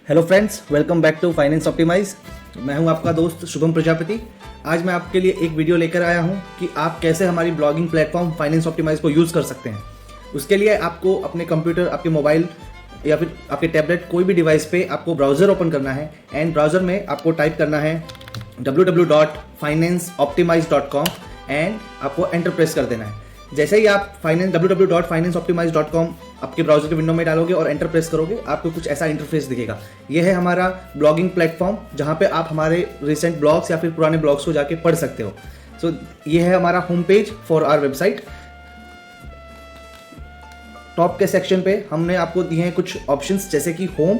Hello friends, welcome back to Finance Optimize. मैं हूं आपका दोस्त शुभम प्रजापति। आज मैं आपके लिए एक वीडियो लेकर आया हूं कि आप कैसे हमारी ब्लॉगिंग प्लेटफॉर्म फाइनेंस ऑप्टिमाइज को यूज़ कर सकते हैं। उसके लिए आपको अपने कंप्यूटर, आपके मोबाइल या फिर आपके टैबलेट, कोई भी डिवाइस पे आपको ब्राउज़र ओपन करना है एंड ब्राउज़र में आपको टाइप करना है www.financeoptimize.com एंड आपको एंटर प्रेस कर देना है। जैसे ही आप www.financeoptimize.com आपके ब्राउजर के विंडो में डालोगे और एंटर प्रेस करोगे, आपको कुछ ऐसा इंटरफेस दिखेगा। यह है हमारा ब्लॉगिंग प्लेटफॉर्म, जहां पे आप हमारे रिसेंट ब्लॉग्स या फिर पुराने ब्लॉग्स को जाके पढ़ सकते हो। सो ये है हमारा home page for our website. Top के सेक्शन पे हमने आपको दिए हैं कुछ ऑप्शंस, जैसे कि home,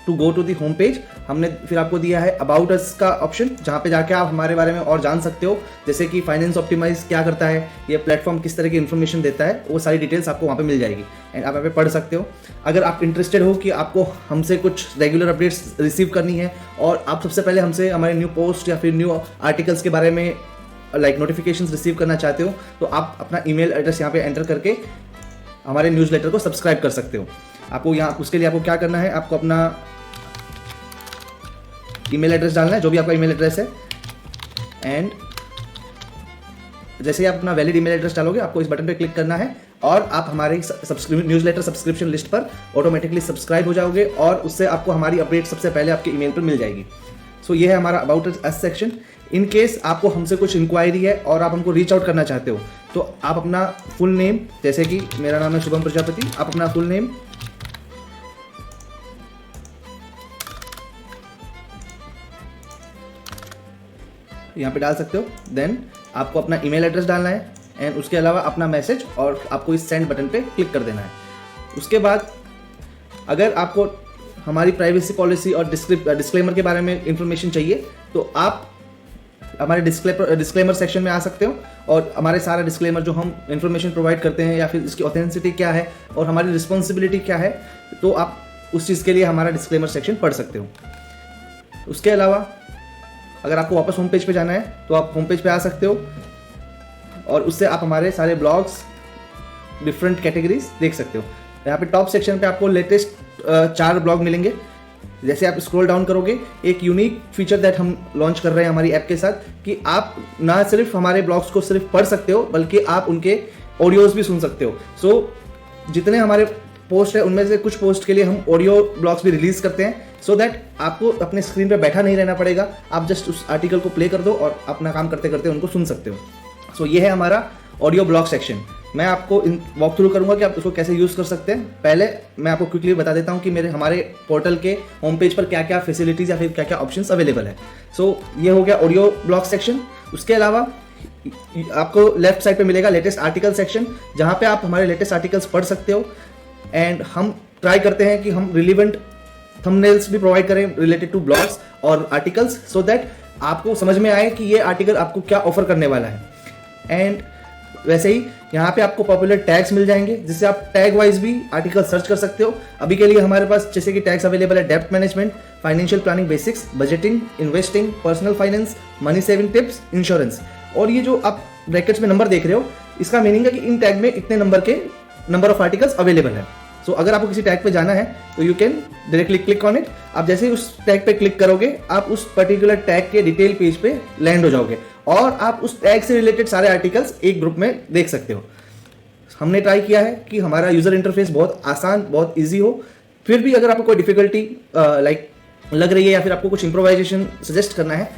to go to the home page. हमने फिर आपको दिया है अबाउट अस का ऑप्शन, जहाँ पे जाके आप हमारे बारे में और जान सकते हो, जैसे कि फाइनेंस ऑप्टिमाइज क्या करता है, ये प्लेटफॉर्म किस तरह की इन्फॉर्मेशन देता है, वो सारी डिटेल्स आपको वहाँ पे मिल जाएगी एंड आप वहाँ पे पढ़ सकते हो। अगर आप इंटरेस्टेड हो कि आपको हमसे कुछ रेगुलर अपडेट्स रिसीव करनी है और आप सबसे पहले हमसे हमारे न्यू पोस्ट या फिर न्यू आर्टिकल्स के बारे में नोटिफिकेशंस रिसीव करना चाहते हो, तो आप अपना ईमेल एड्रेस यहाँ पे एंटर करके हमारे न्यूज़लेटर को सब्सक्राइब कर सकते हो। आपको यहाँ उसके लिए आपको क्या करना है, आपको अपना ईमेल एड्रेस डालना है, जो भी आपका ईमेल एड्रेस है, एंड जैसे ही आप अपना वैलिड ईमेल एड्रेस डालोगे, आपको इस बटन पे क्लिक करना है और आप हमारे न्यूज़लेटर सब्सक्रिप्शन लिस्ट पर ऑटोमेटिकली सब्सक्राइब हो जाओगे और उससे आपको हमारी अपडेट सबसे पहले आपके ईमेल पर मिल जाएगी। सो ये है हमारा about us section. In case आपको हमसे कुछ इंक्वायरी है और आप हमको रीच आउट करना चाहते हो, तो आप अपना फुल नेम, जैसे कि मेरा नाम है शुभम प्रजापति, आप अपना फुल नेम, यहाँ पे डाल सकते हो। देन आपको अपना ईमेल एड्रेस डालना है एंड उसके अलावा अपना मैसेज, और आपको इस सेंड बटन पे क्लिक कर देना है। उसके बाद अगर आपको हमारी प्राइवेसी पॉलिसी और डिस्क्लेमर के बारे में इंफॉर्मेशन चाहिए, तो आप हमारे डिस्क्लेमर सेक्शन में आ सकते हो और हमारे सारा डिस्क्लेमर जो हम इंफॉर्मेशन प्रोवाइड करते हैं या फिर इसकी ऑथेंटिसिटी क्या है और हमारी रिस्पॉन्सिबिलिटी क्या है, तो आप उस चीज़ के लिए हमारा डिस्क्लेमर सेक्शन पढ़ सकते हो। उसके अलावा अगर आपको वापस होम पेज पे जाना है, तो आप होम पेज पे आ सकते हो और उससे आप हमारे सारे ब्लॉग्स, डिफरेंट कैटेगरीज देख सकते हो। यहाँ पे टॉप सेक्शन पे आपको लेटेस्ट 4 ब्लॉग मिलेंगे। जैसे आप स्क्रॉल डाउन करोगे, एक यूनिक फीचर दैट हम लॉन्च कर रहे हैं हमारी ऐप के साथ, कि आप ना सिर्फ हमारे ब्लॉग्स को सिर्फ पढ़ सकते हो, बल्कि आप उनके ऑडियोज भी सुन सकते हो। सो जितने हमारे पोस्ट है, उनमें से कुछ पोस्ट के लिए हम ऑडियो ब्लॉग्स भी रिलीज करते हैं, सो दैट आपको अपने स्क्रीन पे बैठा नहीं रहना पड़ेगा। आप जस्ट उस आर्टिकल को प्ले कर दो और अपना काम करते करते उनको सुन सकते हो। सो ये है हमारा ऑडियो ब्लॉग सेक्शन। मैं आपको वॉक थ्रू करूंगा कि आप उसको कैसे यूज़ कर सकते हैं। पहले मैं आपको क्विकली बता देता हूं कि हमारे पोर्टल के होम पेज पर क्या क्या फैसिलिटीज़ या फिर क्या क्या ऑप्शंस अवेलेबल है। सो ये हो गया ऑडियो ब्लॉग सेक्शन। उसके अलावा आपको लेफ्ट साइड पे मिलेगा लेटेस्ट आर्टिकल सेक्शन, जहाँ पे आप हमारे लेटेस्ट आर्टिकल्स पढ़ सकते हो एंड हम ट्राई करते हैं कि हम रिलीवेंट थंबनेल्स भी प्रोवाइड करें रिलेटेड टू ब्लॉग्स और आर्टिकल्स, सो दैट आपको समझ में आए कि ये आर्टिकल आपको क्या ऑफर करने वाला है। एंड वैसे ही यहाँ पे आपको पॉपुलर टैग्स मिल जाएंगे, जिससे आप टैग वाइज भी आर्टिकल सर्च कर सकते हो। अभी के लिए हमारे पास जैसे कि टैग्स अवेलेबल है डेब्ट management, financial planning basics, budgeting, investing, personal finance, money saving tips, insurance. और ये जो आप ब्रैकेट्स में नंबर देख रहे हो, इसका मीनिंग है कि इन टैग में इतने नंबर ऑफ आर्टिकल्स अवेलेबल है। सो अगर आपको किसी टैग पे जाना है, तो you can directly click on it. आप जैसे ही उस टैग पे क्लिक करोगे, आप उस पर्टिकुलर टैग के डिटेल पेज पे लैंड हो जाओगे और आप उस टैग से रिलेटेड सारे आर्टिकल्स एक ग्रुप में देख सकते हो। हमने ट्राई किया है कि हमारा यूजर इंटरफेस बहुत आसान, बहुत ईजी हो। फिर भी अगर आपको कोई डिफिकल्टी लग रही है या फिर आपको कुछ इम्प्रोवाइजेशन सजेस्ट करना है,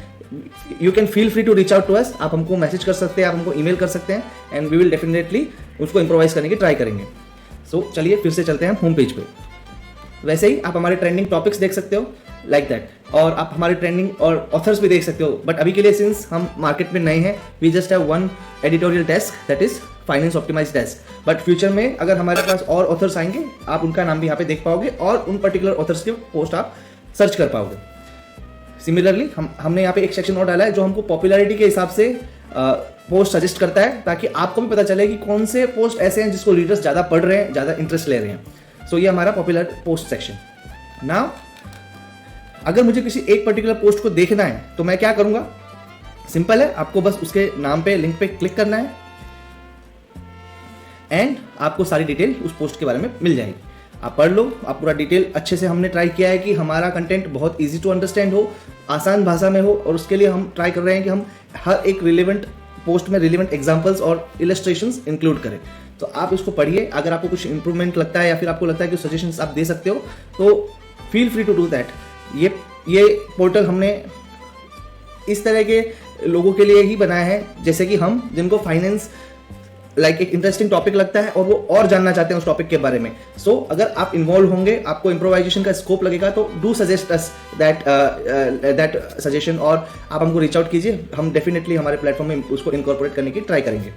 you can feel free to reach out to us. आप हमको मैसेज कर सकते हैं, आप हमको ईमेल कर सकते हैं एंड वी विल डेफिनेटली उसको इम्प्रोवाइज करने की ट्राई करेंगे। सो चलिए फिर से चलते हैं होम पेज पे। वैसे ही आप हमारे ट्रेंडिंग टॉपिक्स देख सकते हो लाइक दैट, और आप हमारे ट्रेंडिंग और ऑथर्स भी देख सकते हो। बट अभी के लिए सिंस हम मार्केट में नए हैं, we just have one editorial desk, that is Finance Optimize desk. But future में अगर हमारे पास और ऑथर्स आएंगे, आप उनका नाम भी यहाँ पे देख पाओगे और उन पर्टिकुलर ऑथर्स के पोस्ट आप सर्च कर पाओगे। सिमिलरली हमने यहाँ पे एक सेक्शन और डाला है जो हमको पॉपुलैरिटी के हिसाब से पोस्ट सजेस्ट करता है, ताकि आपको भी पता चले कि कौन से पोस्ट ऐसे हैं जिसको रीडर्स ज़्यादा पढ़ रहे हैं, ज़्यादा इंटरेस्ट ले रहे हैं। सो ये हमारा पॉपुलर पोस्ट सेक्शन। नाउ अगर मुझे किसी एक पर्टिकुलर पोस्ट को देखना है, तो मैं क्या करूँगा, सिंपल है, आपको बस उसके नाम पे, लिंक पे क्लिक करना है एंड आपको सारी डिटेल उस पोस्ट के बारे में मिल जाएगी। आप पढ़ लो, आप पूरा डिटेल अच्छे से हमने ट्राई किया है कि हमारा कंटेंट बहुत ईजी टू अंडरस्टैंड हो, आसान भाषा में हो, और उसके लिए हम ट्राई कर रहे हैं कि हम हर एक रिलेवेंट पोस्ट में रिलेवेंट एग्जाम्पल्स और इलस्ट्रेशंस इंक्लूड करें। तो आप इसको पढ़िए, अगर आपको कुछ इंप्रूवमेंट लगता है या फिर आपको लगता है कि सजेशंस आप दे सकते हो तो feel free to do that. ये पोर्टल हमने इस तरह के लोगों के लिए ही बनाया है जैसे कि हम, जिनको फाइनेंस एक इंटरेस्टिंग टॉपिक लगता है और वो और जानना चाहते हैं उस टॉपिक के बारे में। सो अगर आप इन्वॉल्व होंगे, आपको इम्प्रोवाइजेशन का स्कोप लगेगा, तो do suggest us that suggestion और आप हमको रीच आउट कीजिए, हम डेफिनेटली हमारे प्लेटफॉर्म में उसको इनकॉर्पोरेट करने की ट्राई करेंगे।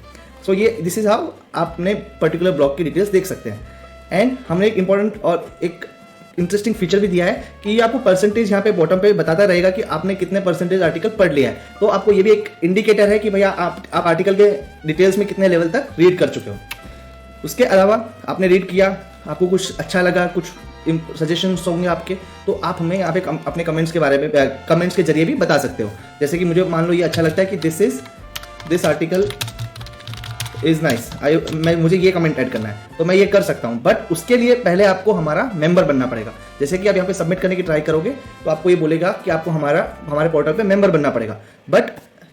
सो ये दिस इज हाउ आपने पर्टिकुलर ब्लॉग की डिटेल्स देख सकते हैं। एंड हमने एक इंपॉर्टेंट और एक इंटरेस्टिंग फीचर भी दिया है कि ये आपको परसेंटेज यहाँ पे बॉटम पे बताता रहेगा कि आपने कितने परसेंटेज आर्टिकल पढ़ लिया है। तो आपको ये भी एक इंडिकेटर है कि भैया आप आर्टिकल के डिटेल्स में कितने लेवल तक रीड कर चुके हो। उसके अलावा आपने रीड किया, आपको कुछ अच्छा लगा, कुछ सजेशंस होंगे आपके, तो आप हमें यहाँ पे अपने कमेंट्स के बारे में कमेंट्स के जरिए भी बता सकते हो। जैसे कि मुझे मान लो ये अच्छा लगता है कि दिस आर्टिकल इज नाइस, मुझे ये कमेंट ऐड करना है, तो मैं ये कर सकता हूँ। बट उसके लिए पहले आपको हमारा मेंबर बनना पड़ेगा। जैसे कि आप यहाँ पे सबमिट करने की ट्राई करोगे तो आपको ये बोलेगा कि आपको हमारे पोर्टल पे मेंबर बनना पड़ेगा। बट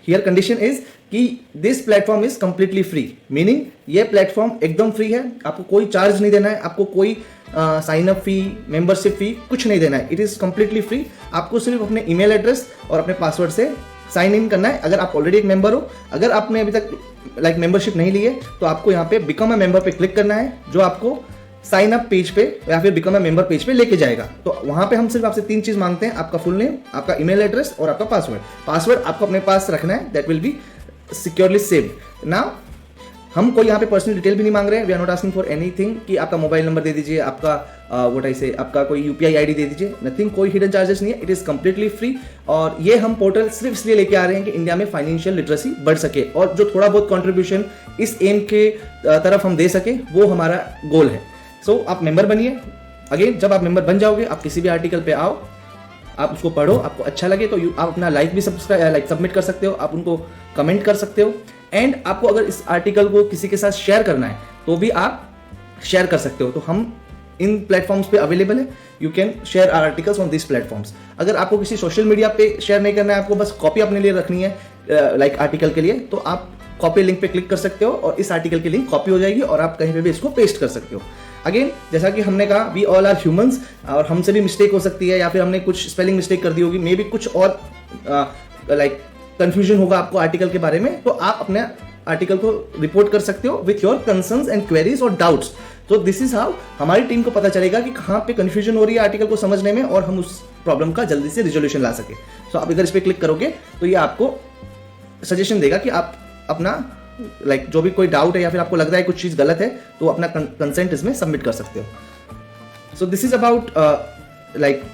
हियर कंडीशन इज कि this platform is completely free, meaning ये प्लेटफॉर्म एकदम फ्री है, आपको कोई चार्ज नहीं देना है, आपको कोई साइन अप फी, मेंबरशिप फी कुछ नहीं देना है। It is completely free. आपको सिर्फ अपने ईमेल एड्रेस और अपने पासवर्ड से साइन इन करना है। अगर आप ऑलरेडी एक मेंबर हो, अगर आपने अभी तक मेंबरशिप नहीं ली है, तो आपको यहाँ पे बिकम अ मेंबर पे क्लिक करना है, जो आपको साइन अप पेज पे या फिर बिकम अ मेंबर पेज पे लेके जाएगा। तो वहां पे हम सिर्फ आपसे 3 चीज मांगते हैं, आपका फुल नेम, आपका ईमेल एड्रेस और आपका पासवर्ड आपको अपने पास रखना है, that will be securely saved. Now हम कोई यहाँ पे पर्सनल डिटेल भी नहीं मांग रहे हैं, we are not asking for anything कि आपका मोबाइल नंबर दे दीजिए, आपका आपका कोई यूपीआई आईडी दे दीजिए, नथिंग, कोई हिडन चार्जेस नहीं है, इट इज कंप्लीटली फ्री। और ये हम पोर्टल सिर्फ इसलिए लेके आ रहे हैं कि इंडिया में फाइनेंशियल लिटरेसी बढ़ सके और जो थोड़ा बहुत कंट्रीब्यूशन इस एम के तरफ हम दे सके, वो हमारा गोल है। सो आप मेंबर बनिए। अगेन, जब आप मेंबर बन जाओगे, आप किसी भी आर्टिकल पे आओ, आप उसको पढ़ो, आपको अच्छा लगे तो आप अपना लाइक भी सबमिट कर सकते हो, आप उनको कमेंट कर सकते हो। एंड आपको अगर इस आर्टिकल को किसी के साथ शेयर करना है तो भी आप शेयर कर सकते हो। तो हम इन प्लेटफॉर्म्स पे अवेलेबल है, you can share our articles on this platforms. अगर आपको किसी सोशल मीडिया पे शेयर नहीं करना है, आपको बस कॉपी अपने लिए रखनी है आर्टिकल के लिए, तो आप कॉपी लिंक पे क्लिक कर सकते हो और इस आर्टिकल की लिंक कॉपी हो जाएगी और आप कहीं पे भी इसको पेस्ट कर सकते हो। अगेन, जैसा कि हमने कहा, वी ऑल आर ह्यूमंस और हमसे भी मिस्टेक हो सकती है, या फिर हमने कुछ स्पेलिंग मिस्टेक कर दी होगी, मे बी कुछ और कंफ्यूजन होगा आपको आर्टिकल के बारे में, तो आप अपने आर्टिकल को रिपोर्ट कर सकते हो with your concerns and queries और डाउट्स। तो दिस इज हाउ हमारी टीम को पता चलेगा कि कहाँ पे कंफ्यूजन हो रही है आर्टिकल को समझने में और हम उस प्रॉब्लम का जल्दी से रिजोल्यूशन ला सके। सो आप अगर इस पर क्लिक करोगे तो ये आपको सजेशन देगा कि आप अपना जो भी कोई डाउट है या फिर आपको लग रहा है कुछ चीज़ गलत है, तो अपना कंसेंट इसमें सबमिट कर सकते हो। So this is about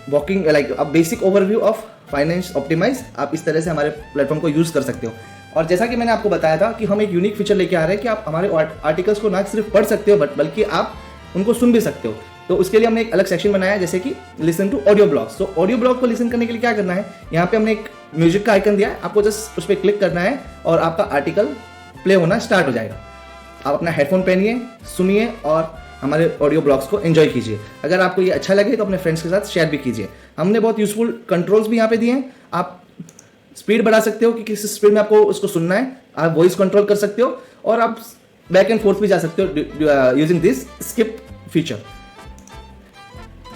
walking basic overview of Finance Optimize. आप इस तरह से हमारे प्लेटफॉर्म को यूज़ कर सकते हो। और जैसा कि मैंने आपको बताया था कि हम एक यूनिक फीचर लेके आ रहे हैं कि आप हमारे आर्टिकल्स को ना सिर्फ पढ़ सकते हो बल्कि आप उनको सुन भी सकते हो। तो उसके लिए हमने एक अलग सेक्शन बनाया है, जैसे कि लिसन टू ऑडियो ब्लॉग्स। तो ऑडियो ब्लॉग को लिसन करने के लिए क्या करना है, यहाँ पे हमने एक म्यूजिक का आइकन दिया है, आपको जस्ट उस पर क्लिक करना है और आपका आर्टिकल प्ले होना स्टार्ट हो जाएगा। आप अपना हेडफोन पहनिए, सुनिए और हमारे ऑडियो ब्लॉग्स को एंजॉय कीजिए। अगर आपको ये अच्छा लगे तो अपने फ्रेंड्स के साथ शेयर भी कीजिए। हमने बहुत यूजफुल कंट्रोल्स भी यहाँ पे दिए हैं। आप स्पीड बढ़ा सकते हो कि किस स्पीड में आपको उसको सुनना है, आप वॉइस कंट्रोल कर सकते हो और आप बैक एंड फोर्थ भी जा सकते हो using this skip feature.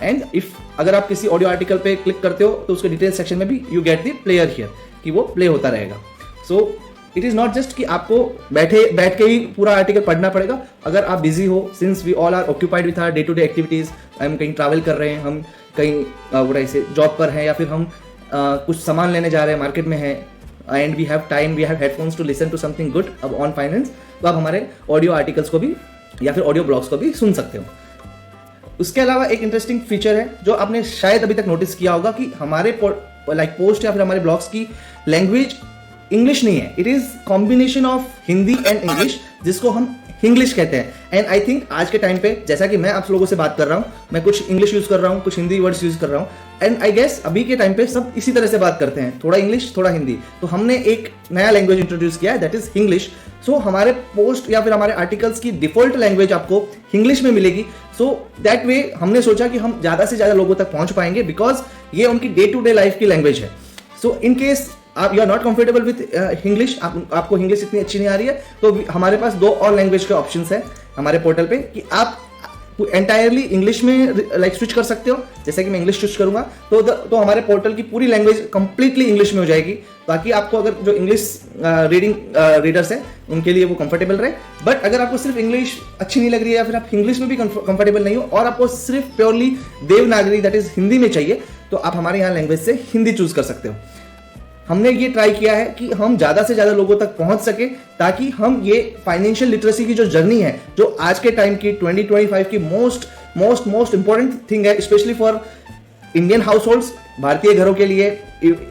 And if अगर आप किसी ऑडियो आर्टिकल पे क्लिक करते हो तो उसके डिटेल सेक्शन में भी you get the player here, कि वो प्ले होता रहेगा। So it is not just कि आपको बैठ के ही पूरा आर्टिकल पढ़ना पड़ेगा। अगर आप बिजी हो, since we all are occupied with our day to day activities, हम कहीं ट्रैवल कर रहे हैं, हम कहीं से जॉब पर हैं, या फिर हम कुछ सामान लेने जा रहे हैं, मार्केट में हैं, and we have time, we have headphones to listen to something good अब ऑन फाइनेंस, तो आप हमारे ऑडियो आर्टिकल्स को भी या फिर ऑडियो ब्लॉग्स को भी सुन सकते हो। उसके अलावा एक इंटरेस्टिंग फीचर है जो आपने शायद अभी तक नोटिस किया होगा कि हमारे पोस्ट या फिर हमारे ब्लॉग्स की लैंग्वेज इंग्लिश नहीं है, it is combination of Hindi and English, जिसको हम इंग्लिश कहते हैं। एंड आई थिंक आज के टाइम पे, जैसा कि मैं आप लोगों से बात कर रहा हूँ, मैं कुछ इंग्लिश यूज कर रहा हूँ, कुछ हिंदी वर्ड्स यूज कर रहा हूँ, एंड आई गेस अभी के टाइम पे सब इसी तरह से बात करते हैं, थोड़ा इंग्लिश थोड़ा हिंदी। तो हमने एक नया लैंग्वेज इंट्रोड्यूस किया है, दैट इज इंग्लिश। सो हमारे पोस्ट या फिर हमारे आर्टिकल्स की डिफॉल्ट लैंग्वेज आपको इंग्लिश में मिलेगी। सो दैट वे हमने सोचा कि हम ज़्यादा से ज़्यादा लोगों तक पहुंच पाएंगे, बिकॉज ये उनकी डे टू डे लाइफ की लैंग्वेज है। सो इन केस आप you are not comfortable with English, आपको इंग्लिश इतनी अच्छी नहीं आ रही है, तो हमारे पास 2 और लैंग्वेज के ऑप्शंस है हमारे पोर्टल पे कि आप एंटायरली इंग्लिश में लाइक स्विच कर सकते हो। जैसे कि मैं इंग्लिश स्विच करूंगा तो हमारे पोर्टल की पूरी लैंग्वेज कंप्लीटली इंग्लिश में हो जाएगी, ताकि आपको अगर जो इंग्लिश रीडर्स हैं उनके लिए वो कंफर्टेबल रहे। बट अगर आपको सिर्फ इंग्लिश अच्छी नहीं लग रही है या फिर आप इंग्लिश में भी कंफर्टेबल नहीं हो और आपको सिर्फ purely Devanagari that is Hindi में चाहिए, तो आप हमारे यहाँ लैंग्वेज से हिंदी चूज कर सकते हो। हमने ये ट्राई किया है कि हम ज़्यादा से ज़्यादा लोगों तक पहुंच सके, ताकि हम ये फाइनेंशियल लिटरेसी की जो जर्नी है, जो आज के टाइम की 2025 की मोस्ट इंपॉर्टेंट थिंग है, specially for Indian house holds, भारतीय घरों के लिए,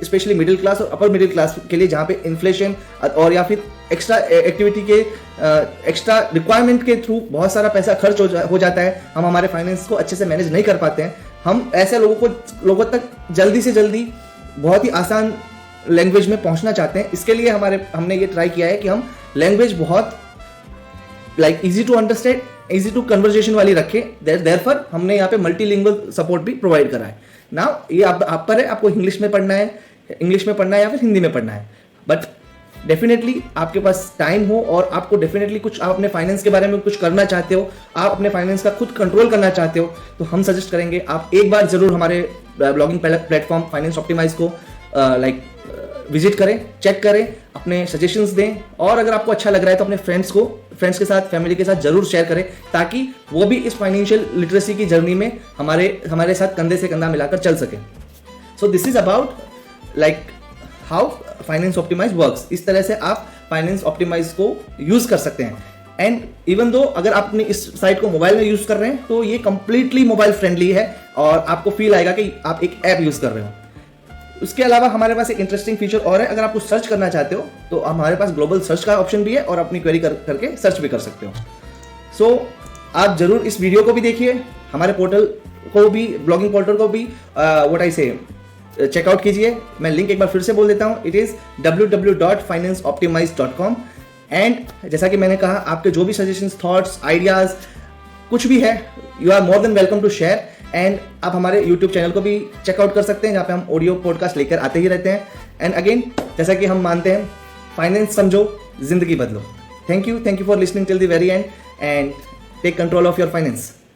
स्पेशली मिडिल क्लास और अपर मिडिल क्लास के लिए, जहाँ पे इन्फ्लेशन और या फिर एक्स्ट्रा एक्टिविटी के एक्स्ट्रा रिक्वायरमेंट के थ्रू बहुत सारा पैसा खर्च हो जाता है, हम हमारे फाइनेंस को अच्छे से मैनेज नहीं कर पाते हैं। हम ऐसे लोगों तक जल्दी से जल्दी बहुत ही आसान लैंग्वेज में पहुंचना चाहते हैं। इसके लिए हमने ये ट्राई किया है कि हम लैंग्वेज बहुत like easy to understand, easy to conversation वाली रखें। देयरफॉर हमने यहाँ पे मल्टीलिंगुअल सपोर्ट भी प्रोवाइड करा है। नाउ ये आप पर है, आपको इंग्लिश में पढ़ना है या फिर हिंदी में पढ़ना है। बट डेफिनेटली आपके पास टाइम हो और आपको डेफिनेटली कुछ आप अपने फाइनेंस के बारे में कुछ करना चाहते हो, आप अपने फाइनेंस का खुद कंट्रोल करना चाहते हो, तो हम सजेस्ट करेंगे आप एक बार जरूर हमारे ब्लॉगिंग प्लेटफॉर्म फाइनेंस ऑप्टिमाइज को विजिट करें, चेक करें, अपने सजेशंस दें, और अगर आपको अच्छा लग रहा है तो अपने फ्रेंड्स के साथ, फैमिली के साथ जरूर शेयर करें, ताकि वो भी इस फाइनेंशियल लिटरेसी की जर्नी में हमारे साथ कंधे से कंधा मिलाकर चल सके। So this is about like how Finance Optimize works. इस तरह से आप फाइनेंस ऑप्टिमाइज को यूज कर सकते हैं। एंड इवन दो अगर आप अपनी इस साइट को मोबाइल में यूज कर रहे हैं, तो ये कंप्लीटली मोबाइल फ्रेंडली है और आपको फील आएगा कि आप एक ऐप यूज कर रहे हो। उसके अलावा हमारे पास एक इंटरेस्टिंग फीचर और है, अगर आप कुछ सर्च करना चाहते हो तो हमारे पास ग्लोबल सर्च का ऑप्शन भी है और अपनी क्वेरी करके सर्च भी कर सकते हो। सो आप जरूर इस वीडियो को भी देखिए, हमारे पोर्टल को भी, ब्लॉगिंग पोर्टल को भी व्हाट आई से चेकआउट कीजिए। मैं लिंक एक बार फिर से बोल देता हूँ, इट इज www.financeoptimize.com। एंड जैसा कि मैंने कहा, आपके जो भी सजेशंस, थॉट्स, आइडियाज कुछ भी है, you are more than welcome to share. And आप हमारे YouTube चैनल को भी चेकआउट कर सकते हैं, जहाँ पे हम ऑडियो पॉडकास्ट लेकर आते ही रहते हैं। एंड अगेन, जैसा कि हम मानते हैं, फाइनेंस समझो, जिंदगी बदलो। Thank you for listening till the very end take control of your finance.